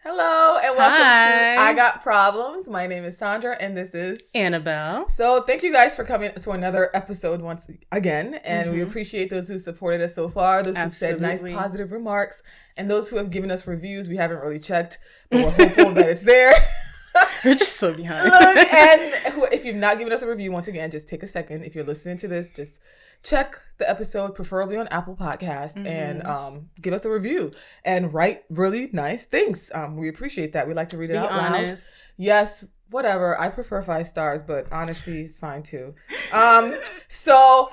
Hello and welcome to I Got Problems. My name is Sandra and this is Annabelle. So thank you guys for coming to another episode once again. And we appreciate those who supported us so far, those who said nice positive remarks, and those who have given us reviews. We haven't really checked, but we're hopeful that it's there. We're just so behind. Look, and if you've not given us a review, once again, just take a second. If you're listening to this, just check the episode, preferably on Apple Podcast, and give us a review and write really nice things. We appreciate that. We like to read it out loud. Honest. Yes, whatever. I prefer 5 stars, but honesty is fine too. So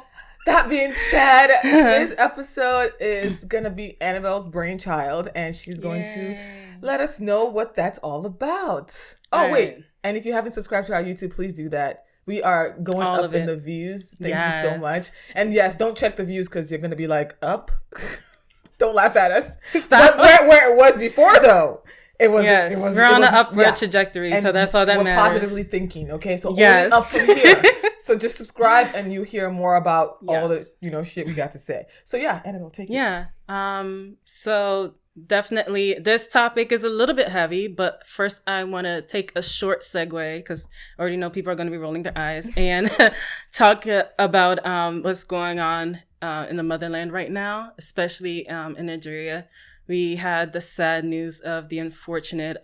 that being said, today's episode is gonna be Annabelle's brainchild, and she's going to let us know what that's all about. Oh, wait. And if you haven't subscribed to our YouTube, please do that. We are going all up in the views. Thank you so much. And yes, don't check the views because you're going to be like, up. Don't laugh at us. But where it was before, though. We're on an upward trajectory, and so that's all that matters. We're positively thinking, okay? So only up from here. So just subscribe and you hear more about all the, shit we got to say. So yeah, Annabelle, take it. Yeah. So definitely this topic is a little bit heavy, but first I want to take a short segue because I already know people are going to be rolling their eyes and talk about what's going on in the motherland right now, especially in Nigeria. We had the sad news of the unfortunate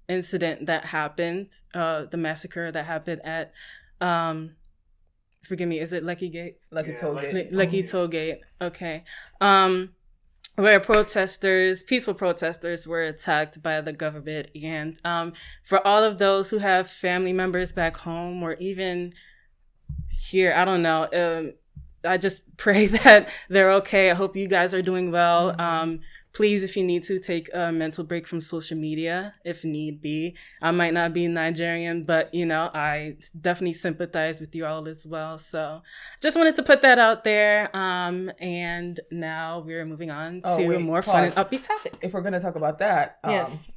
incident that happened, the massacre that happened at, forgive me, is it Lekki Gate? Lekki Tollgate. Lekki Tollgate, okay. Where peaceful protesters were attacked by the government. And for all of those who have family members back home or even here, I don't know, I just pray that they're okay. I hope you guys are doing well. Please, if you need to, take a mental break from social media if need be. I might not be Nigerian, but, I definitely sympathize with you all as well. So just wanted to put that out there. And now we're moving on to a more fun and upbeat topic. If we're going to talk about that,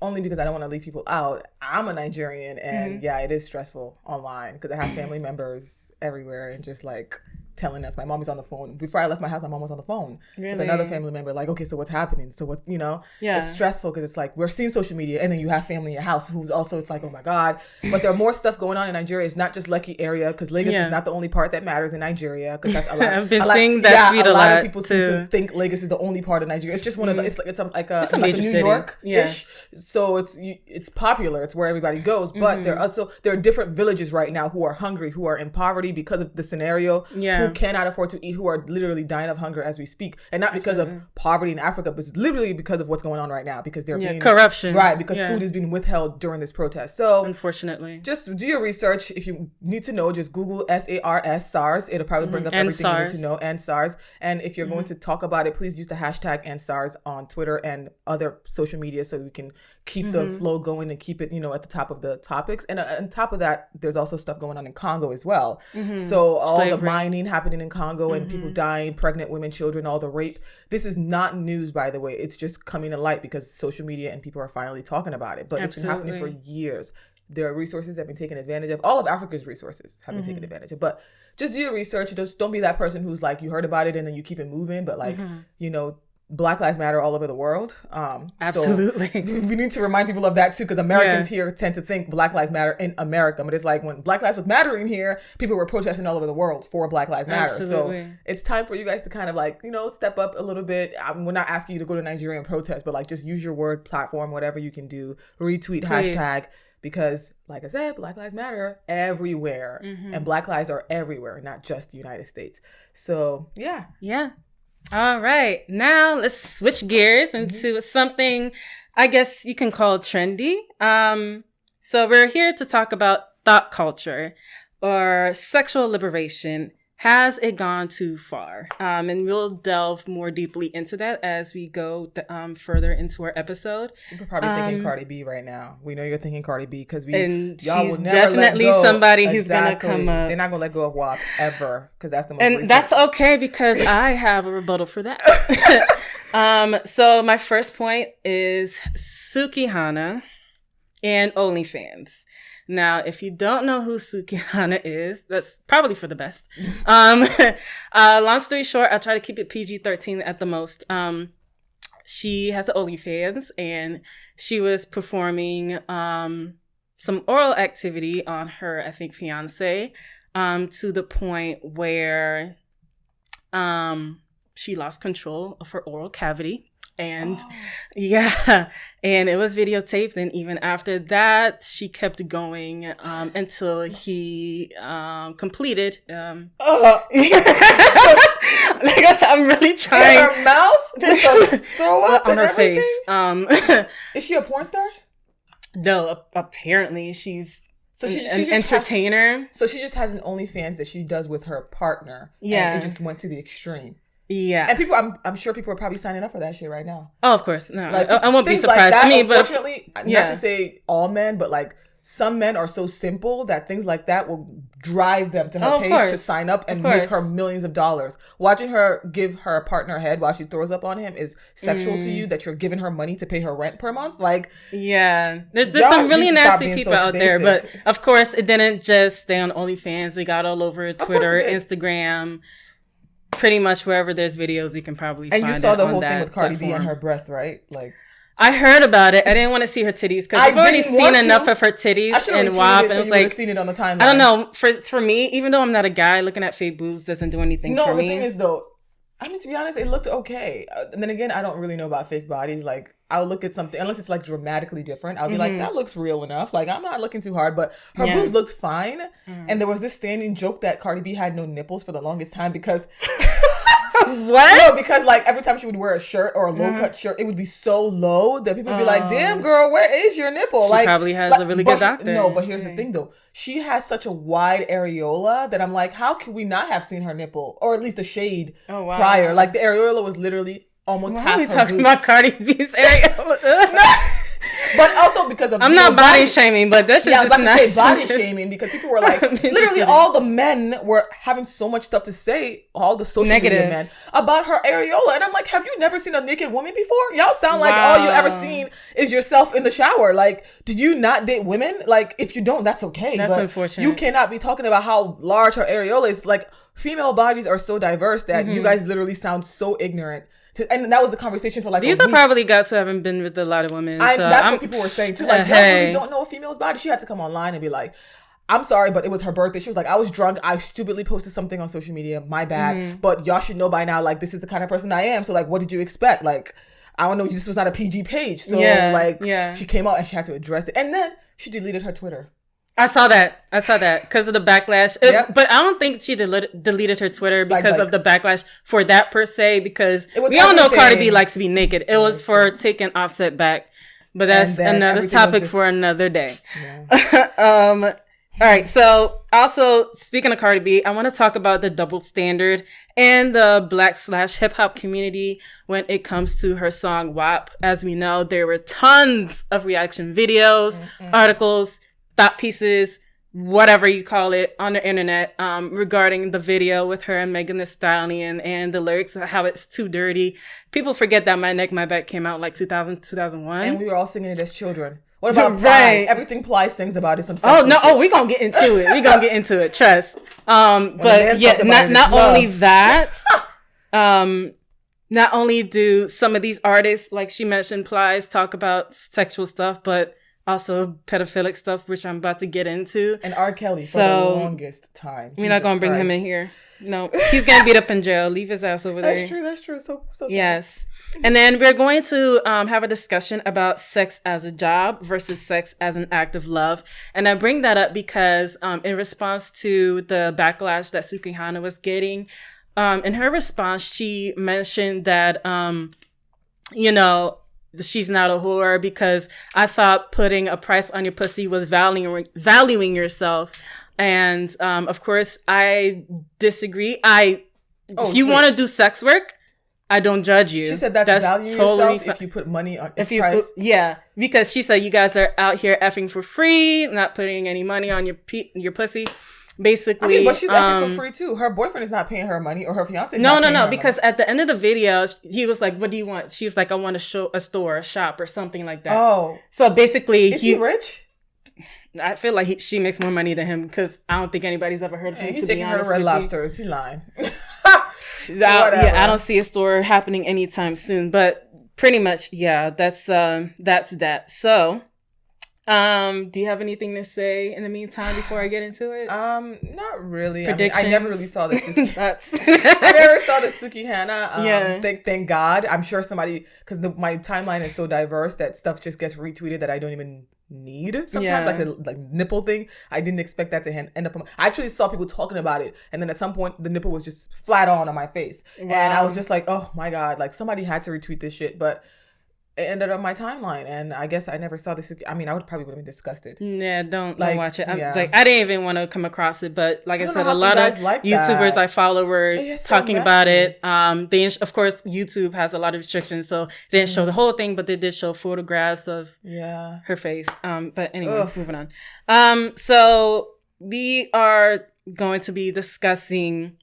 only because I don't want to leave people out. I'm a Nigerian and it is stressful online because I have family members everywhere and just like telling us. My mom was on the phone. Before I left my house, my mom was on the phone with another family member. Like, okay, so what's happening? So what, it's stressful because it's like, we're seeing social media and then you have family in your house who's also, it's like, oh my God. But there are more stuff going on in Nigeria. It's not just Lekki area because Lagos is not the only part that matters in Nigeria because that's a lot. I've been seeing that tweet a lot. Of people seem to think Lagos is the only part of Nigeria. It's just one of the, it's like a major New city. York-ish. So it's popular. It's where everybody goes. But there are different villages right now who are hungry, who are in poverty because of the scenario, who cannot afford to eat, who are literally dying of hunger as we speak, and not because of poverty in Africa, but it's literally because of what's going on right now, because they're being corruption, right? Because food is being withheld during this protest. So unfortunately, just do your research. If you need to know, just Google SARS. It'll probably bring up everything you need to know, and SARS. And if you're going to talk about it, please use the hashtag and SARS on Twitter and other social media so we can keep the flow going and keep it, at the top of the topics. And on top of that, there's also stuff going on in Congo as well. So all the mining happening in Congo and people dying, pregnant women, children, all the rape. This is not news, by the way. It's just coming to light because social media and people are finally talking about it. But it's been happening for years. There are resources that have been taken advantage of. All of Africa's resources have been taken advantage of. But just do your research. Just don't be that person who's like, you heard about it and then you keep it moving. But like, Black Lives Matter all over the world. Absolutely. So we need to remind people of that too, because Americans here tend to think Black Lives Matter in America. But it's like when Black Lives was mattering here, people were protesting all over the world for Black Lives Matter. Absolutely. So it's time for you guys to kind of like, step up a little bit. We're not asking you to go to Nigeria and protest, but like just use your word platform, whatever you can do. Retweet, hashtag. Because like I said, Black Lives Matter everywhere. And Black lives are everywhere, not just the United States. So yeah. Yeah. All right. Now let's switch gears into something I guess you can call trendy. So we're here to talk about THOT culture or sexual liberation. Has it gone too far? And we'll delve more deeply into that as we go further into our episode. You're probably thinking Cardi B right now. We know you're thinking Cardi B because and y'all she's will never definitely let go. Somebody who's gonna come up. They're not gonna let go of WAP ever because that's the most. And recent. that's okay because I have a rebuttal for that. So my first point is Sukihana and OnlyFans. Now, if you don't know who Sukihana is, that's probably for the best. Long story short, I'll try to keep it PG-13 at the most. she has the OnlyFans, and she was performing some oral activity on her, I think, fiance, to the point where she lost control of her oral cavity. And and it was videotaped. And even after that, she kept going until he completed. I guess I'm really trying. In her mouth? Just throw up on her face. Is she a porn star? No, apparently she's she's an entertainer. So she just has an OnlyFans that she does with her partner. Yeah. And it just went to the extreme. Yeah. And people, I'm sure people are probably signing up for that shit right now. Oh, of course. No, like, I won't be surprised. Like that, I mean, unfortunately, not to say all men, but like some men are so simple that things like that will drive them to her page to sign up and make her millions of dollars. Watching her give her partner head while she throws up on him is sexual to you, that you're giving her money to pay her rent per month. Like, there's some really nasty people out there, but of course it didn't just stay on OnlyFans. It got all over Twitter, Instagram, pretty much wherever there's videos you can probably find it. And you saw the whole thing with Cardi B and her breast, right? Like, I heard about it. I didn't want to see her titties because I've already seen enough of her titties and WAP. And it was like, seen it on the timeline. I don't know. For me, even though I'm not a guy, looking at fake boobs doesn't do anything for me. No, the thing is though, I mean, to be honest, it looked okay. And then again, I don't really know about fake bodies. Like, I'll look at something, unless it's like dramatically different, I'll be like, that looks real enough. Like, I'm not looking too hard, but her boobs looked fine. And there was this standing joke that Cardi B had no nipples for the longest time because... What? No, because like every time she would wear a shirt or a low cut shirt, it would be so low that people would be like, "Damn, girl, where is your nipple?" She probably has a really good doctor. No, but here's the thing though. She has such a wide areola that I'm like, how could we not have seen her nipple, or at least a shade prior? Like the areola was literally almost half her boob. Why are we talking about Cardi B's areola? But also because of... I'm not body shaming, but that's just... I was about to say body shaming because people were like... literally all the men were having so much stuff to say, all the social media men, about her areola. And I'm like, have you never seen a naked woman before? Y'all sound like all you ever seen is yourself in the shower. Like, did you not date women? Like, if you don't, that's okay. That's unfortunate. You cannot be talking about how large her areola is. Like, female bodies are so diverse that you guys literally sound so ignorant. And that was the conversation for like these are probably guys who haven't been with a lot of women. That's what people were saying too. Like, y'all really don't know a female's body. She had to come online and be like, I'm sorry, but it was her birthday. She was like, I was drunk. I stupidly posted something on social media. My bad. But y'all should know by now, like, this is the kind of person I am. So like, what did you expect? Like, I don't know. This was not a PG page. So she came out and she had to address it. And then she deleted her Twitter. I saw that because of the backlash. But I don't think she deleted her Twitter because of the backlash for that per se, because we all know Cardi B likes to be naked. It was for taking Offset back. But that's another topic for another day. Yeah. All right. So also, speaking of Cardi B, I want to talk about the double standard and the Black/hip hop community when it comes to her song WAP. As we know, there were tons of reaction videos, articles, thought pieces, whatever you call it, on the internet regarding the video with her and Megan Thee Stallion and the lyrics, how it's too dirty. People forget that My Neck, My Back came out like 2000, 2001. And we were all singing it as children. What about Plies? Everything Plies sings about is some sexual shit. We're going to get into it. We're going to get into it. Trust. But yeah, not only that, not only do some of these artists, like she mentioned, Plies, talk about sexual stuff, but also pedophilic stuff, which I'm about to get into. And R. Kelly for the longest time. We're not going to bring him in here. No, he's going to beat up in jail. Leave his ass over there. That's true. So yes. And then we're going to have a discussion about sex as a job versus sex as an act of love. And I bring that up because in response to the backlash that Sukihana was getting, in her response, she mentioned that, she's not a whore because I thought putting a price on your pussy was valuing yourself. And, of course, I disagree. If you want to do sex work, I don't judge you. She said that's valuing yourself if you put money on your price. Because she said you guys are out here effing for free, not putting any money on your pussy. Basically, but she's effing for free too. Her boyfriend is not paying her money, or her fiance. No. Because at the end of the video, he was like, "What do you want?" She was like, "I want a shop, or something like that." Oh, so basically, is he rich? I feel like she makes more money than him because I don't think anybody's ever heard of him. He's taking her to Red Lobster. Is he lying? I don't see a store happening anytime soon. But Pretty much, yeah. That's that. So, do you have anything to say in the meantime before I get into it? Not really. Predictions? I never really saw the Suki. I never saw the Suki Hannah. Thank God. I'm sure somebody, because my timeline is so diverse that stuff just gets retweeted that I don't even need sometimes, like the nipple thing. I didn't expect that to end up I actually saw people talking about it, and then at some point the nipple was just flat on my face. Wow. And I was just like, oh my God, like somebody had to retweet this shit. But it ended up on my timeline, and I guess I never saw this. I mean, I would probably have been disgusted. Yeah, don't watch it. I didn't even want to come across it, but like I said, a lot of YouTubers I follow were talking about it. They, of course, YouTube has a lot of restrictions, so they didn't show the whole thing, but they did show photographs of her face. But anyway, moving on. So we are going to be discussing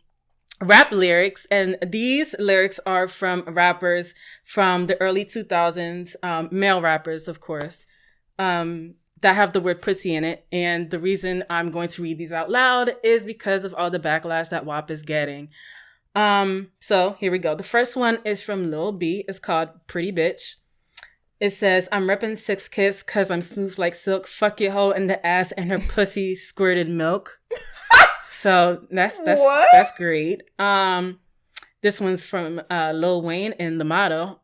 rap lyrics, and these lyrics are from rappers from the early 2000s, male rappers, of course, that have the word pussy in it. And the reason I'm going to read these out loud is because of all the backlash that WAP is getting. So here we go. The first one is from Lil B. It's called Pretty Bitch. It says, I'm repping 6 Kiss cause I'm smooth like silk. Fuck your hoe in the ass and her pussy squirted milk. So that's great. This one's from Lil Wayne in The Motto.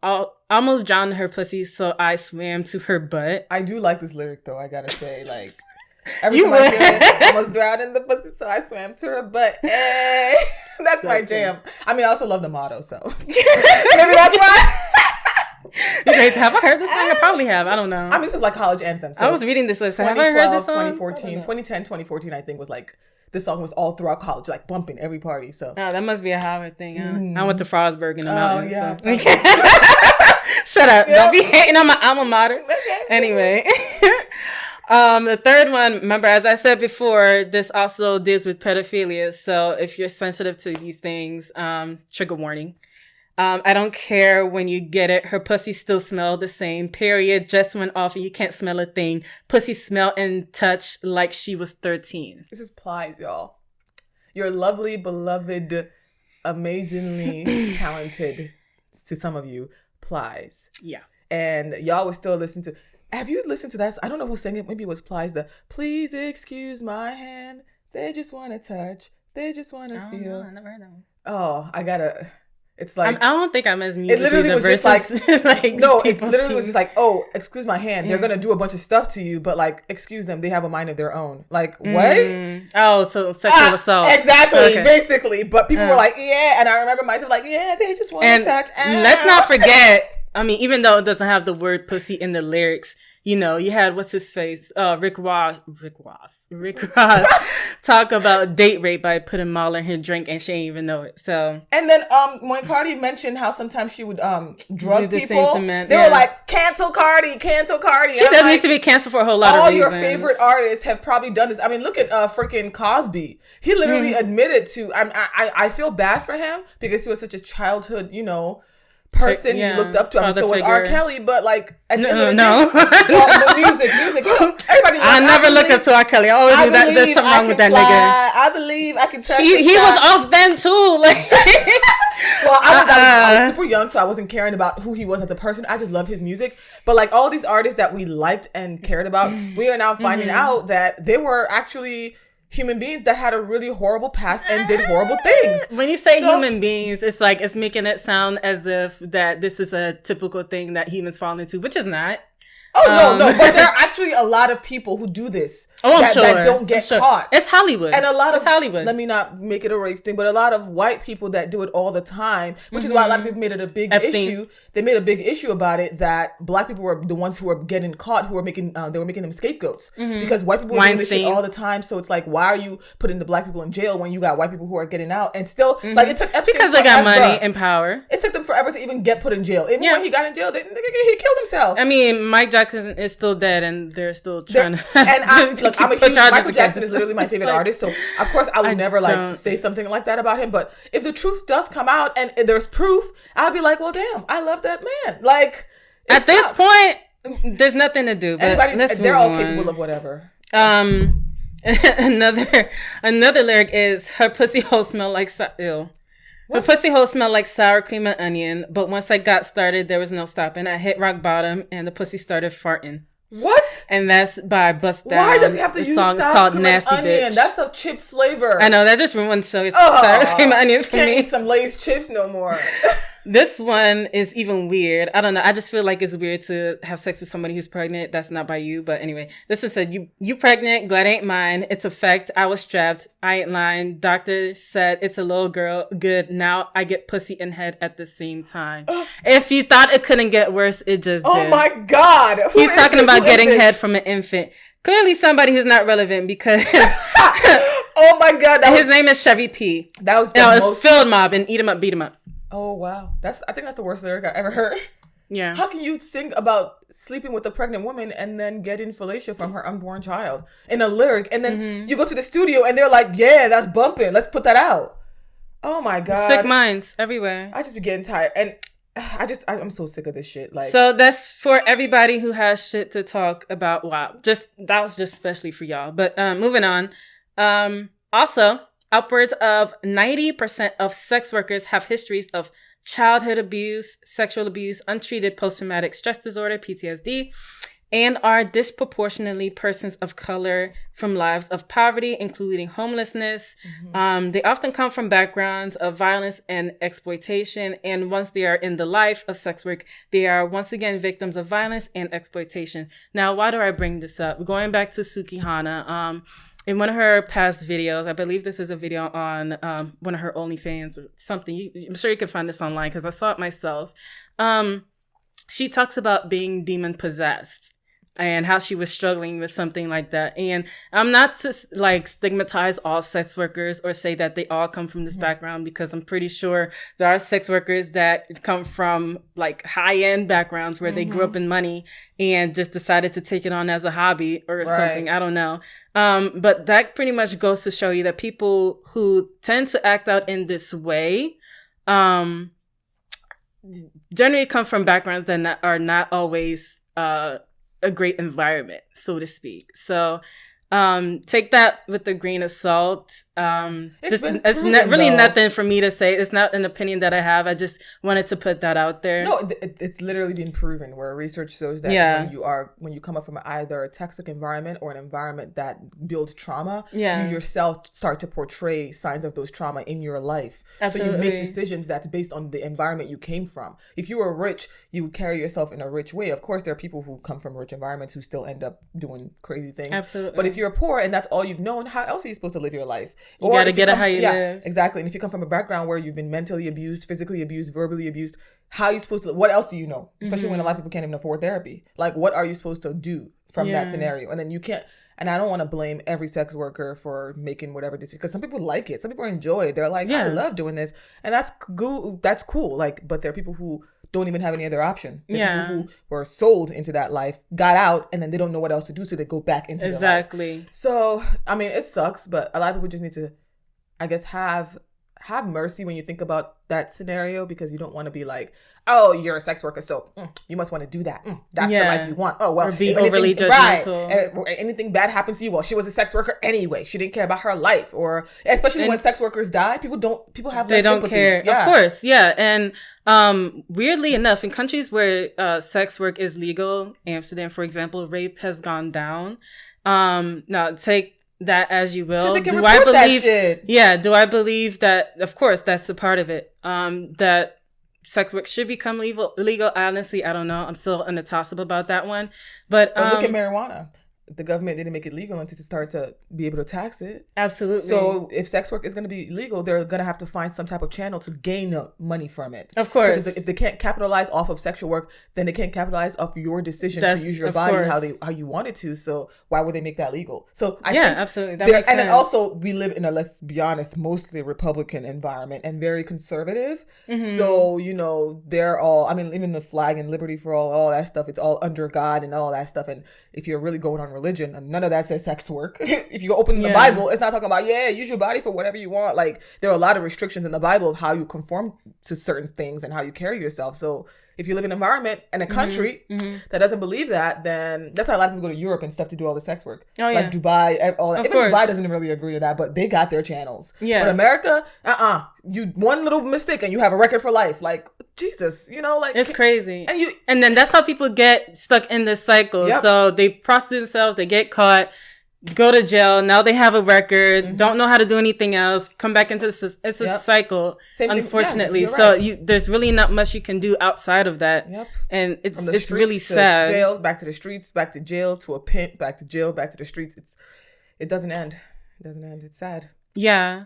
Almost drowned her pussy, so I swam to her butt. I do like this lyric though, I gotta say. Like every time I hear it, almost drowned in the pussy, so I swam to her butt. Hey. That's my jam. I mean, I also love The Motto, so maybe that's why. Have I heard this song? I probably have. I don't know. I mean, this was like college anthem. So I was reading this list. Have I heard this song? 2014, 2010, 2014, I think was like, this song was all throughout college, like bumping every party. So that must be a Howard thing. Huh? I went to Frostburg in the mountains. Yeah. So. Shut up. Yep. Don't be hating on my alma mater. Okay. Anyway. The third one, remember, as I said before, this also deals with pedophilia. So if you're sensitive to these things, trigger warning. I don't care when you get it. Her pussy still smell the same. Period. Just went off and you can't smell a thing. Pussy smell and touch like she was 13. This is Plies, y'all. You're lovely, beloved, amazingly talented, to some of you, Plies. Yeah. And y'all would still listen to... Have you listened to that? I don't know who sang it. Maybe it was Plies. Please excuse my hand. They just want to touch. They just want to feel. I never heard that one. Oh, I gotta... It's like... I don't think I'm as musically It literally was just like... no, it literally was just like, oh, excuse my hand. Yeah. They're going to do a bunch of stuff to you, but like, excuse them. They have a mind of their own. Like, what? Oh, so sexual assault. Exactly, okay. Basically. But people were like, yeah. And I remember myself like, yeah, they just want to touch. Let's not forget, I mean, even though it doesn't have the word pussy in the lyrics, you know, you had, what's his face? Rick Ross talk about date rape by putting them all in her drink and she didn't even know it. So. And then, when Cardi mentioned how sometimes she would, drug people, they were like, cancel Cardi. She doesn't need to be canceled for a whole lot of reasons. All your favorite artists have probably done this. I mean, look at, freaking Cosby. He literally admitted to, I feel bad for him because he was such a childhood, you know, person you looked up to. I mean, so was R. Kelly, but like at the end of the day, well, the music. You know, everybody. I never looked up to R. Kelly. I always knew that there's something wrong with that nigga. I believe I can touch. He was off then too. Like, well, I was super young, so I wasn't caring about who he was as a person. I just loved his music. But like all these artists that we liked and cared about, we are now finding out that they were actually human beings that had a really horrible past and did horrible things. When you say human beings, it's like it's making it sound as if that this is a typical thing that humans fall into, which is not. Oh, no. But there are actually a lot of people who do this that don't get caught. It's Hollywood. And a lot of Hollywood. Let me not make it a race thing, but a lot of white people that do it all the time, which is why a lot of people made it a big issue. They made a big issue about it that black people were the ones who were getting caught, who were making they were making them scapegoats because white people were doing this shit all the time. So it's like, why are you putting the black people in jail when you got white people who are getting out? And still, like, it took Epstein because they got money and power. It took them forever to even get put in jail. Even when he got in jail, he killed himself. I mean, Mike Jackson is still dead, and they're still trying to. And I'm a huge Michael Jackson is literally my favorite artist, so of course I would never like say something like that about him. But if the truth does come out and there's proof, I'll be like, well, damn, I love that man. Like, at this point, there's nothing to do. But they're all capable of whatever. Another lyric is her pussy hole smell like ew. The pussy hole smelled like sour cream and onion, but once I got started, there was no stopping. I hit rock bottom, and the pussy started farting. What? And that's by Bust Down. Why does he have to use sour cream called and Nasty onion? Bitch. That's a chip flavor. I know, that just ruined sour cream and onion for can't me. Eat some Lay's chips no more. This one is even weird. I don't know. I just feel like it's weird to have sex with somebody who's pregnant. That's not by you. But anyway, this one said, you pregnant. Glad ain't mine. It's a fact. I was strapped. I ain't lying. Doctor said it's a little girl. Good. Now I get pussy and head at the same time. If you thought it couldn't get worse, it just did. Oh my God. He's talking about getting head from an infant. Clearly somebody who's not relevant because... Oh my God. His name is Chevy P. That was it's Field Mob and Eat 'em Up, Beat 'em Up. Oh wow, I think that's the worst lyric I ever heard. Yeah. How can you sing about sleeping with a pregnant woman and then getting fellatio from her unborn child in a lyric, and then you go to the studio and they're like, "Yeah, that's bumping. Let's put that out." Oh my God. Sick minds everywhere. I just be getting tired, and I'm so sick of this shit. Like, so that's for everybody who has shit to talk about. Wow, that was just especially for y'all. But moving on. Also, upwards of 90% of sex workers have histories of childhood abuse, sexual abuse, untreated post-traumatic stress disorder, PTSD, and are disproportionately persons of color from lives of poverty, including homelessness. They often come from backgrounds of violence and exploitation. And once they are in the life of sex work, they are once again victims of violence and exploitation. Now, why do I bring this up? Going back to Sukihana, in one of her past videos, I believe this is a video on one of her OnlyFans or something. I'm sure you can find this online because I saw it myself. She talks about being demon possessed and how she was struggling with something like that. And I'm not to like stigmatize all sex workers or say that they all come from this background, because I'm pretty sure there are sex workers that come from like high-end backgrounds where they grew up in money and just decided to take it on as a hobby or something. I don't know. But that pretty much goes to show you that people who tend to act out in this way, generally come from backgrounds that are not always, a great environment, so to speak. So take that with a grain of salt. It's really nothing for me to say. It's not an opinion that I have. I just wanted to put that out there. No, it's literally been proven, where research shows that when you come up from either a toxic environment or an environment that builds trauma, you yourself start to portray signs of those trauma in your life. Absolutely. So you make decisions that's based on the environment you came from. If you were rich, you would carry yourself in a rich way. Of course, there are people who come from rich environments who still end up doing crazy things. Absolutely. But if you're poor and that's all you've known, how else are you supposed to live your life? You gotta get it how you live. Exactly. And if you come from a background where you've been mentally abused, physically abused, verbally abused, how are you supposed to, what else do you know? Especially when a lot of people can't even afford therapy. Like, what are you supposed to do from that scenario? And then you can't, and I don't want to blame every sex worker for making whatever decision, because some people like it. Some people enjoy it. They're like, I love doing this. And that's cool. Like, but there are people who don't even have any other option. People who were sold into that life, got out, and then they don't know what else to do, so they go back into the life. So, I mean, it sucks, but a lot of people just need to, I guess, have mercy when you think about that scenario, because you don't want to be like, oh, you're a sex worker, so you must want to do that. That's the life you want. Oh, well, or be overly judgmental. Or anything bad happens to you, well, she was a sex worker anyway. She didn't care about her life. Or especially when sex workers die, people have less sympathy. Care. Of course, yeah. And weirdly enough, in countries where sex work is legal, Amsterdam, for example, rape has gone down. Now, take that as you will. Do I believe that, of course, that's a part of it, that sex work should become legal. Honestly, I don't know. I'm still in a toss-up about that one. But look at marijuana. The government didn't make it legal until to start to be able to tax it. Absolutely. So if sex work is going to be legal, they're going to have to find some type of channel to gain money from it. Of course. If they can't capitalize off of sexual work, then they can't capitalize off your decision to use your body how you want it to. So why would they make that legal? So I think absolutely. That makes sense. And then also, we live in a, let's be honest, mostly Republican environment and very conservative. So, they're all, I mean, even the flag and liberty for all that stuff, it's all under God and all that stuff. And if you're really going on religion, and none of that says sex work. If you open the Bible, it's not talking about, use your body for whatever you want. Like, there are a lot of restrictions in the Bible of how you conform to certain things and how you carry yourself. So if you live in an environment and a country that doesn't believe that, then that's why a lot of people go to Europe and stuff to do all the sex work. Oh, yeah. Like Dubai, all that. Even Dubai doesn't really agree to that, but they got their channels. Yeah. But America, you one little mistake and you have a record for life. Like, Jesus, you know, like it's crazy. And then that's how people get stuck in this cycle. Yep. So they prostitute themselves, they get caught, go to jail. Now they have a record, don't know how to do anything else, come back into this. It's a cycle, unfortunately. Yeah, so there's really not much you can do outside of that. Yep. And it's really sad. Jail, back to the streets, back to jail, to a pimp, back to jail, back to the streets. It doesn't end. It doesn't end. It's sad. Yeah.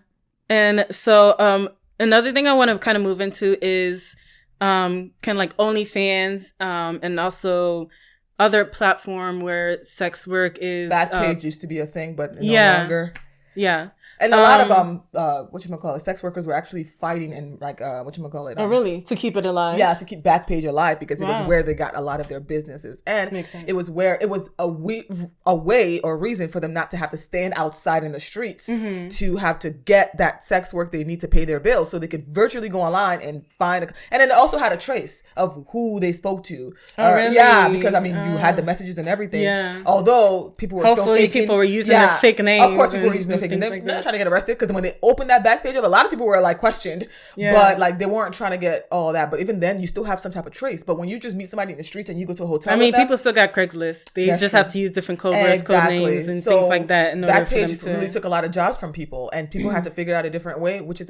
And so another thing I want to kind of move into is kind of like OnlyFans and also other platform where sex work is Backpage used to be a thing, but no longer. Yeah. And a lot of sex workers were actually fighting and oh, really? To keep it alive? Yeah, to keep Backpage alive because it was where they got a lot of their businesses. And it was where it was a way or reason for them not to have to stand outside in the streets to have to get that sex work they need to pay their bills. So they could virtually go online and find and then they also had a trace of who they spoke to. Oh, really? Yeah, because you had the messages and everything. Yeah. Although people were still faking. People were using their fake names. Of course people were using their fake names. They're not trying to get arrested because when they opened that back page up, a lot of people were like questioned, but like they weren't trying to get all that. But even then, you still have some type of trace. But when you just meet somebody in the streets and you go to a hotel, people still got Craigslist. They just have to use different code words, code names, and things like that. In order for them to really took a lot of jobs from people, and people had to figure out a different way, which is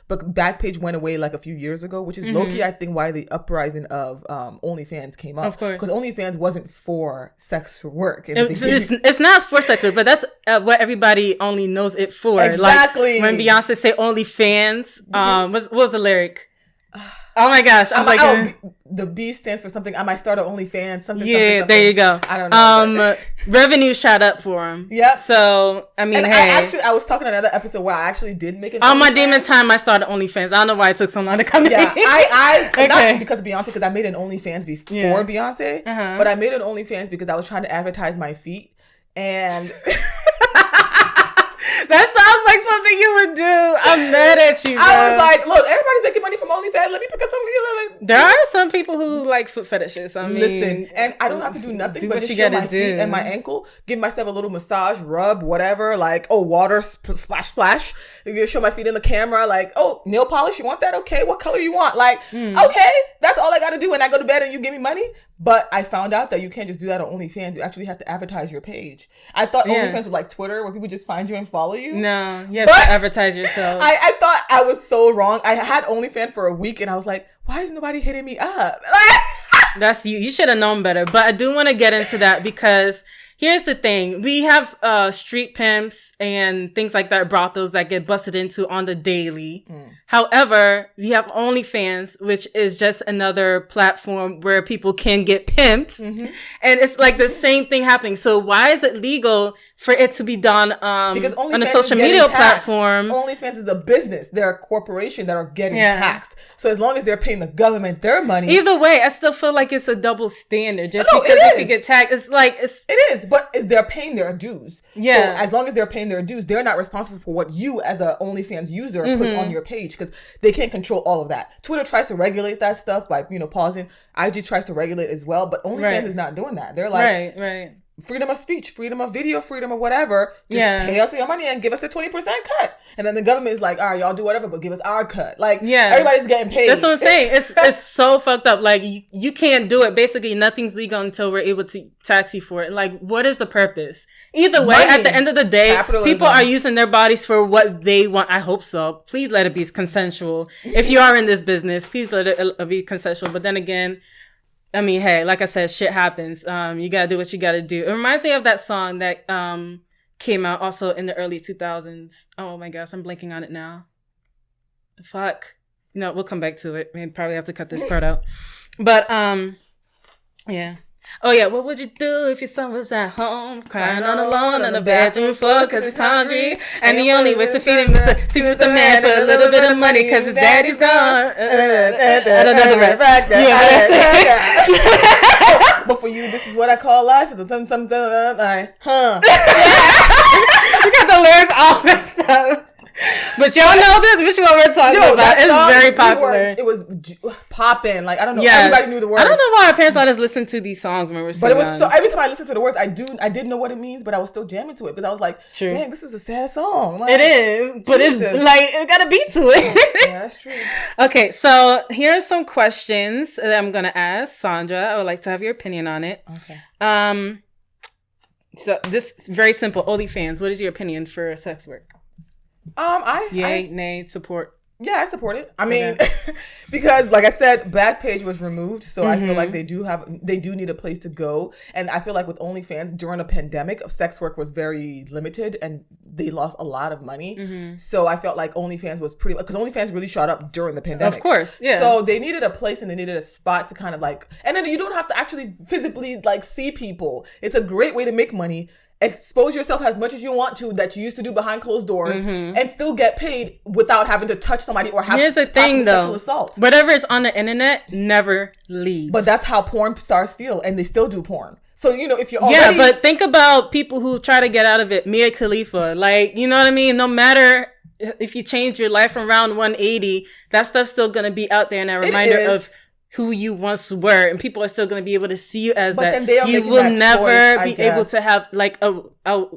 but Backpage went away like a few years ago, which is low-key, I think, why the uprising of OnlyFans came up. Of course. Because OnlyFans wasn't for sex work. It's not for sex work, but that's what everybody only knows it for. Exactly. Like when Beyonce say OnlyFans, what was the lyric? Oh my gosh. The B stands for something. I might start an OnlyFans. Something. There you go. I don't know. Revenue shot up for him. Yep. So, I mean, I was talking in another episode where I actually did make it. On my demon time, I started OnlyFans. I don't know why it took so long to come in. Yeah. Not because of Beyonce, because I made an OnlyFans before Beyonce. But I made an OnlyFans because I was trying to advertise my feet. And... That sounds like something you would do. I'm mad at you, bro. I was like, look, everybody's making money from OnlyFans. Let me pick up some of you. There are some people who like foot fetishes. I mean, listen, and I don't have to do nothing but just show my feet and my ankle, give myself a little massage, rub, whatever, like, water, splash. You show my feet in the camera, like, nail polish, you want that? Okay, what color you want? Like, okay, that's all I got to do when I go to bed and you give me money. But I found out that you can't just do that on OnlyFans. You actually have to advertise your page. I thought OnlyFans was like Twitter, where people just find you and follow you. No, you have to advertise yourself. I thought I was so wrong. I had OnlyFans for a week, and I was like, why is nobody hitting me up? That's you. You should have known better. But I do want to get into that because here's the thing. We have street pimps and things like that, brothels that get busted into on the daily. However, we have OnlyFans, which is just another platform where people can get pimped. And it's like the same thing happening. So why is it legal for it to be done because on a social media platform? OnlyFans is a business. They're a corporation that are getting taxed. So as long as they're paying the government their money. Either way, I still feel like it's a double standard. Just because you can get taxed. It is, but they're paying their dues. Yeah. So as long as they're paying their dues, they're not responsible for what you as a OnlyFans user puts on your page because they can't control all of that. Twitter tries to regulate that stuff by, pausing. IG tries to regulate as well, but OnlyFans is not doing that. They're like, freedom of speech, freedom of video, freedom of whatever. Just pay us your money and give us a 20% cut. And then the government is like, all right, y'all do whatever, but give us our cut. Like, everybody's getting paid. That's what I'm saying. It's so fucked up. Like, you can't do it. Basically, nothing's legal until we're able to tax you for it. Like, what is the purpose? Either way, at the end of the day, people are using their bodies for what they want. I hope so. Please let it be consensual. If you are in this business, please let it be consensual. But then again, I mean, hey, like I said, shit happens. You gotta do what you gotta do. It reminds me of that song that came out also in the early 2000s. Oh my gosh, I'm blanking on it now. The fuck? We'll come back to it. We probably have to cut this part out. But yeah. Oh yeah, what would you do if your son was at home crying on alone on the bedroom floor because he's hungry and the only way to feed him is to sleep with the man for a little bit of money because his daddy's gone. Another rap. But for you, this is what I call life. It's a something like, You got the lyrics all messed up. But y'all know this, which one we're talking about. It's very popular. It was popping. Like, I don't know. Yes. Everybody knew the words. I don't know why our parents let us listen to these songs when we were singing. But it was so, every time I listened to the words, I didn't know what it means, but I was still jamming to it because I was like, dang, this is a sad song. Like, it is. But Jesus. It's like, it got a beat to it. Yeah, that's true. Okay, so here are some questions that I'm going to ask Sandra. I would like to have your opinion on it. Okay. So this is very simple. OnlyFans, what is your opinion for sex work? Nay, support. Yeah, I support it. I mean, because like I said, Backpage was removed, so I feel like they do need a place to go. And I feel like with OnlyFans during a pandemic, sex work was very limited, and they lost a lot of money. So I felt like OnlyFans was because OnlyFans really shot up during the pandemic. Of course, yeah. So they needed a place and they needed a spot to kind of like, and then you don't have to actually physically like see people. It's a great way to make money. Expose yourself as much as you want to that you used to do behind closed doors and still get paid without having to touch somebody or have sexual assault. Whatever is on the internet never leaves. But that's how porn stars feel, and they still do porn. So, you know, if you're already... Yeah, but think about people who try to get out of it. Mia Khalifa. Like, you know what I mean? No matter if you change your life around 180, that stuff's still going to be out there, and a reminder of who you once were, and people are still going to be able to see you as that. You will never be able to have like a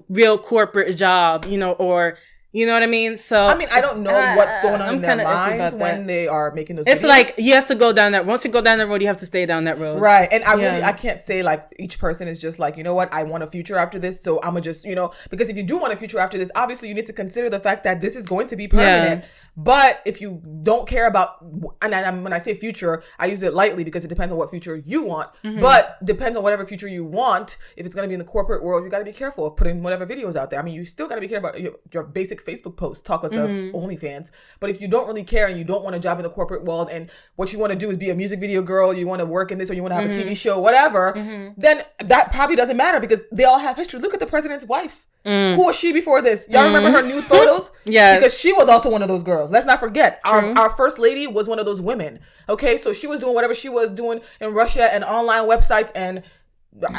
real corporate job, you know, or you know what I mean? So I mean, I don't know what's going on in their minds when they are making those videos. It's like you have to go down that. Once you go down that road, you have to stay down that road. Right. And I can't say like each person is just like, you know what, I want a future after this, so I'm gonna just, you know, because if you do want a future after this, obviously you need to consider the fact that this is going to be permanent. But if you don't care about, and when I say future, I use it lightly because it depends on what future you want. But depends on whatever future you want. If it's going to be in the corporate world, you got to be careful of putting whatever videos out there. I mean, you still got to be careful about your basic Facebook posts, talk less of OnlyFans. But if you don't really care and you don't want a job in the corporate world and what you want to do is be a music video girl, you want to work in this or you want to have a TV show, whatever, then that probably doesn't matter because they all have history. Look at the president's wife. Who was she before this? Y'all remember her nude photos? Yeah. Because she was also one of those girls. Let's not forget. Our first lady was one of those women. Okay? So she was doing whatever she was doing in Russia and online websites, and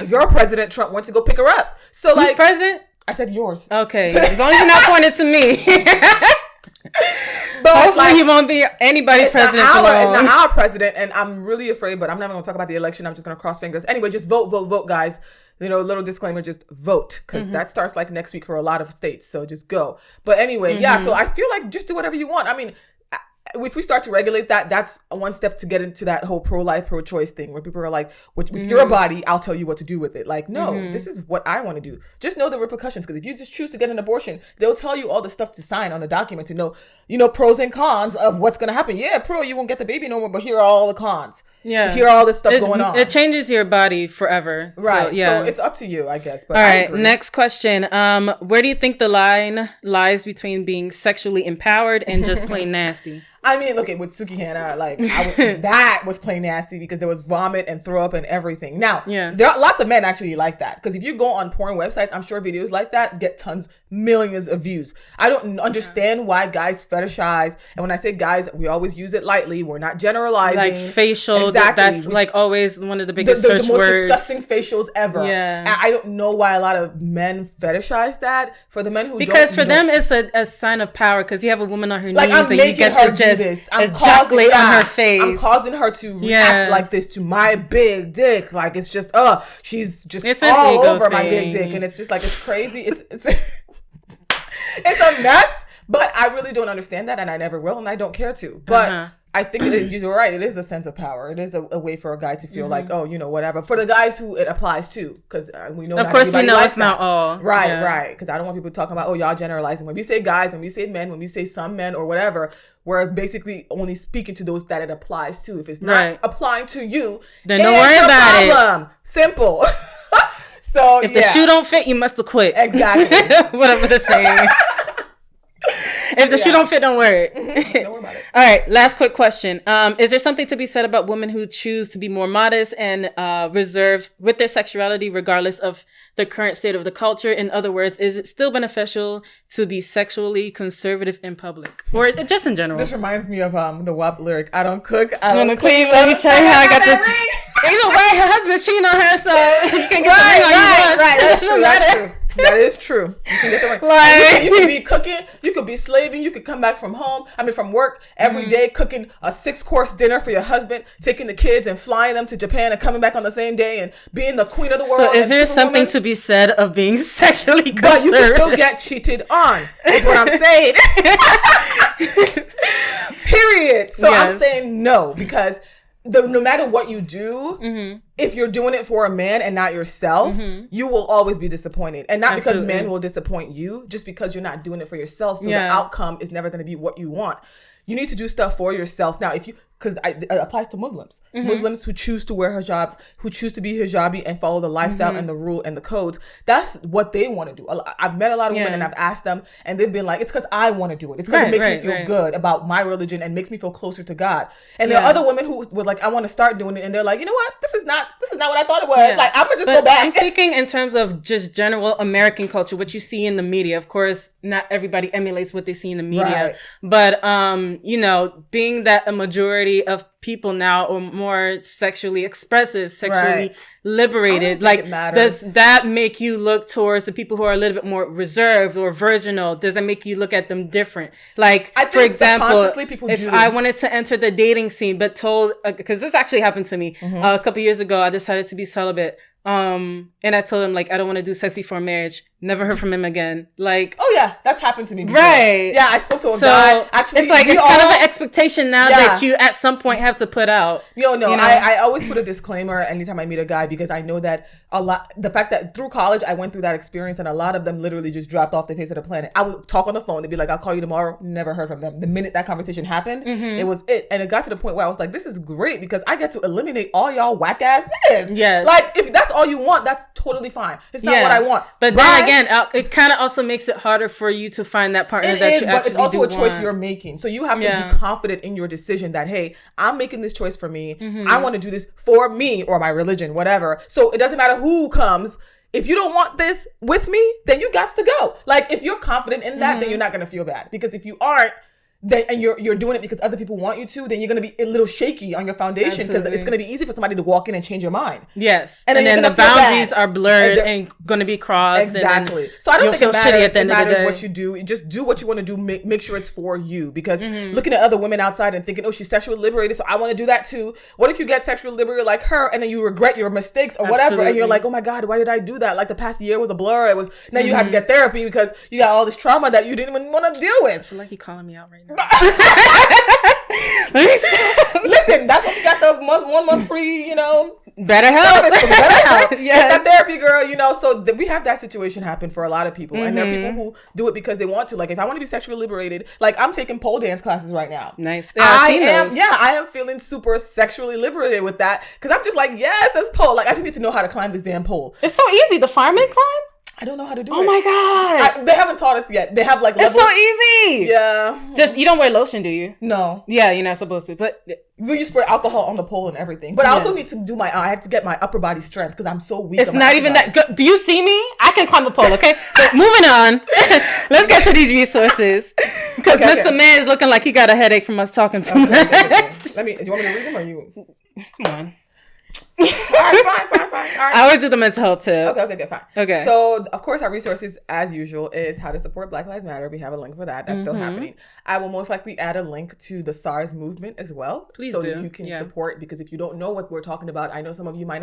your president, Trump, went to go pick her up. So who's president? I said yours. Okay. As long as you're not pointing to me. But hopefully he won't be anybody's president. It's not our president, and I'm really afraid, but I'm not going to talk about the election. I'm just going to cross fingers. Anyway, just vote, guys. You know, little disclaimer, just vote, because that starts like next week for a lot of states. So just go. But anyway, so I feel like just do whatever you want. I mean, if we start to regulate that, that's one step to get into that whole pro-life, pro-choice thing where people are like, with your body, I'll tell you what to do with it. Like, no, this is what I want to do. Just know the repercussions, because if you just choose to get an abortion, they'll tell you all the stuff to sign on the document to know, you know, pros and cons of what's going to happen. Yeah, you won't get the baby no more, but here are all the cons. Yeah. Here are all this stuff going on. It changes your body forever. Right. So it's up to you, I guess. But all right. Next question. Where do you think the line lies between being sexually empowered and just plain nasty? I mean, look, with Suki Hannah, like that was plain nasty because there was vomit and throw up and everything. Now, there are lots of men actually like that, because if you go on porn websites, I'm sure videos like that get millions of views. I don't understand why guys fetishize, and when I say guys, we always use it lightly. We're not generalizing. Like facial, that's like always one of the biggest search words. The most disgusting facials ever. Yeah, and I don't know why a lot of men fetishize that. For the men who because for them it's a sign of power, because you have a woman on her knees and you get to just ejaculate on her face. I'm causing her to react like this to my big dick. Like it's just she's just all over my big dick, and it's just like it's crazy. It's it's a mess. But I really don't understand that, and I never will, and I don't care to. But I think you're right. It is a sense of power. It is a way for a guy to feel like, oh, you know, whatever. For the guys who it applies to, because we know. Of course, we know it's not all. Right. Because I don't want people talking about, oh, y'all generalizing. When we say guys, when we say men, when we say some men or whatever, we're basically only speaking to those that it applies to. If it's not applying to you, then don't worry about it. Simple. So if the shoe don't fit, you must have quit. Exactly. Whatever the saying. If the shoe don't fit, don't wear it. Don't worry about it. All right, last quick question. Is there something to be said about women who choose to be more modest and reserved with their sexuality, regardless of the current state of the culture? In other words, is it still beneficial to be sexually conservative in public, or just in general? This reminds me of the WAP lyric, I don't cook, I don't clean. Let me show you how I got this. Either way, her husband's cheating on her, so you can get the ring all you want. Right, that's true. That is true. You can get the right. You could be cooking. You could be slaving. You could come back from work every day, cooking a 6-course dinner for your husband, taking the kids and flying them to Japan and coming back on the same day and being the queen of the world. So is there something to be said of being sexually concerned? But you can still get cheated on, is what I'm saying. Period. So yes. I'm saying no, because no matter what you do, if you're doing it for a man and not yourself, you will always be disappointed. And not because men will disappoint you, just because you're not doing it for yourself. So the outcome is never going to be what you want. You need to do stuff for yourself. Now, because it applies to Muslims. Muslims who choose to wear hijab, who choose to be hijabi and follow the lifestyle and the rule and the codes. That's what they want to do. I've met a lot of women and I've asked them and they've been like, it's because I want to do it. It's because it makes me feel good about my religion and makes me feel closer to God. And there are other women who was like, I want to start doing it. And they're like, you know what? This is not what I thought it was. Yeah. Like, I'm going to just go back. I'm speaking in terms of just general American culture, what you see in the media. Of course, not everybody emulates what they see in the media. Right. But, being that a majority of people now are more sexually expressive, sexually liberated, like, does that make you look towards the people who are a little bit more reserved or virginal? Does that make you look at them different? Like, for example, if I wanted to enter the dating scene but told, because this actually happened to me a couple years ago, I decided to be celibate. And I told him, like, I don't want to do sex before marriage. Never heard from him again. Like, oh yeah, that's happened to me before. Right. Yeah, I spoke to a guy. Actually, it's like, it's kind of an expectation now that you at some point have to put out. I always put a disclaimer anytime I meet a guy, because I know that the fact that through college I went through that experience, and a lot of them literally just dropped off the face of the planet. I would talk on the phone. They'd be like, I'll call you tomorrow. Never heard from them. The minute that conversation happened, it was it. And it got to the point where I was like, this is great, because I get to eliminate all y'all whack ass niggas. Yes. Like, if that's all you want, that's totally fine. It's not what I want. But then again, it kind of also makes it harder for you to find that partner that you actually do want. But it's also a choice you're making. So you have to be confident in your decision that, hey, I'm making this choice for me. I want to do this for me or my religion, whatever. So it doesn't matter who comes. If you don't want this with me, then you got to go. Like, if you're confident in that, then you're not going to feel bad. Because if you aren't, and you're doing it because other people want you to, then you're going to be a little shaky on your foundation, because it's going to be easy for somebody to walk in and change your mind. Yes. And then the boundaries are blurred and going to be crossed. Exactly. So I don't think it matters what you do. Just do what you want to do. Make sure it's for you. Because looking at other women outside and thinking, oh, she's sexually liberated, so I want to do that too. What if you get sexually liberated like her, and then you regret your mistakes or whatever, and you're like, oh my God, why did I do that? Like, the past year was a blur. Now you have to get therapy because you got all this trauma that you didn't even want to deal with. I feel like you're calling me out right now. Listen, that's what we got the 1 month free, better help. Yeah, that therapy, girl, so we have that situation happen for a lot of people. And there are people who do it because they want to. Like, if I want to be sexually liberated, like, I'm taking pole dance classes right now. Nice. Yeah, I am feeling super sexually liberated with that, because I'm just like, yes, that's pole. Like, I just need to know how to climb this damn pole. It's so easy. The fireman climb? I don't know how to do it. Oh my God. They haven't taught us yet. They have like levels. It's so easy. Yeah. Just, you don't wear lotion, do you? No. Yeah, you're not supposed to. But you spray alcohol on the pole and everything. But I also need to do I have to get my upper body strength, because I'm so weak. It's not even that good. Do you see me? I can climb a pole, okay? But moving on. Let's get to these resources. Because Mr. Man is looking like he got a headache from us talking too much. Okay. Do you want me to read them or you? Come on. All right, fine. All right. I always do the mental health tip. Okay, fine. Okay. So, of course, our resources, as usual, is how to support Black Lives Matter. We have a link for that. That's still happening. I will most likely add a link to the SARS movement as well. Please so do. that you can support, because if you don't know what we're talking about, I know some of you might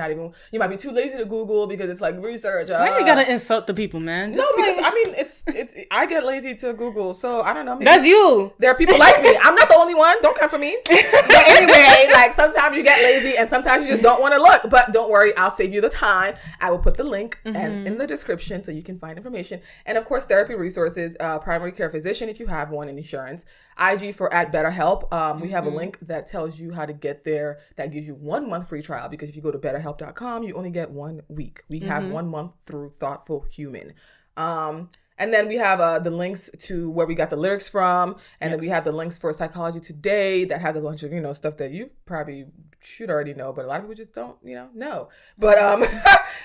be too lazy to Google because it's like research. Why you gotta insult the people, man? Just because it's I get lazy to Google, so I don't know. That's you. There are people like me. I'm not the only one. Don't come for me. But anyway, like, sometimes you get lazy and sometimes you just don't want to look. But don't worry, I'll save you the time. I will put the link and in the description so you can find information. And of course, therapy resources, primary care physician if you have one, in insurance. IG for @BetterHelp. We have a link that tells you how to get there. That gives you 1 month free trial, because if you go to betterhelp.com, you only get 1 week. We have 1 month through Thoughtful Human. And then we have the links to where we got the lyrics from. And then we have the links for Psychology Today that has a bunch of, stuff that you probably should already know, but a lot of people just don't, know. But,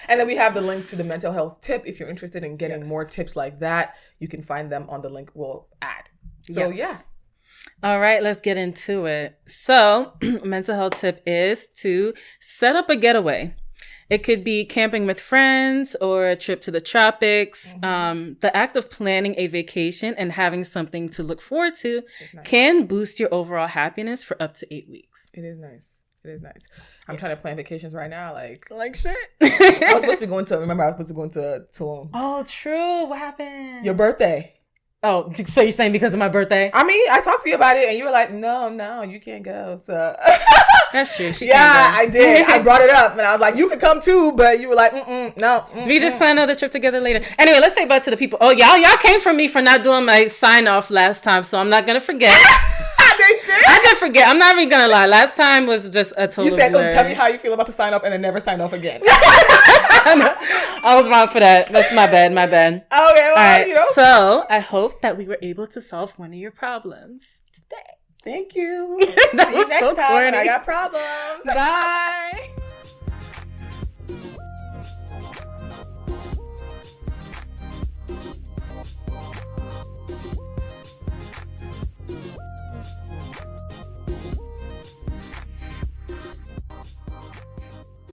and then we have the link to the mental health tip. If you're interested in getting more tips like that, you can find them on the link we'll add. So, yeah. All right, let's get into it. So, mental health tip is to set up a getaway. It could be camping with friends or a trip to the tropics. The act of planning a vacation and having something to look forward to can boost your overall happiness for up to 8 weeks. It is nice. It is nice. I'm trying to plan vacations right now. Like shit. I was supposed to be going to Tulum. Oh, true. What happened? Your birthday. Oh, so you're saying because of my birthday? I mean, I talked to you about it and you were like, no, you can't go. So that's true. I did. I brought it up and I was like, you could come too, but you were like, no. We just plan another trip together later. Anyway, let's say bye to the people. Oh, y'all came for me for not doing my sign off last time, so I'm not gonna forget. I did forget. I'm not even gonna lie. Last time was just a total. You said, tell me how you feel about the sign off and then never sign off again. I was wrong for that. That's my bad. Okay, well, all right. So I hope that we were able to solve one of your problems today. Thank you. See you next time when I got problems. Bye.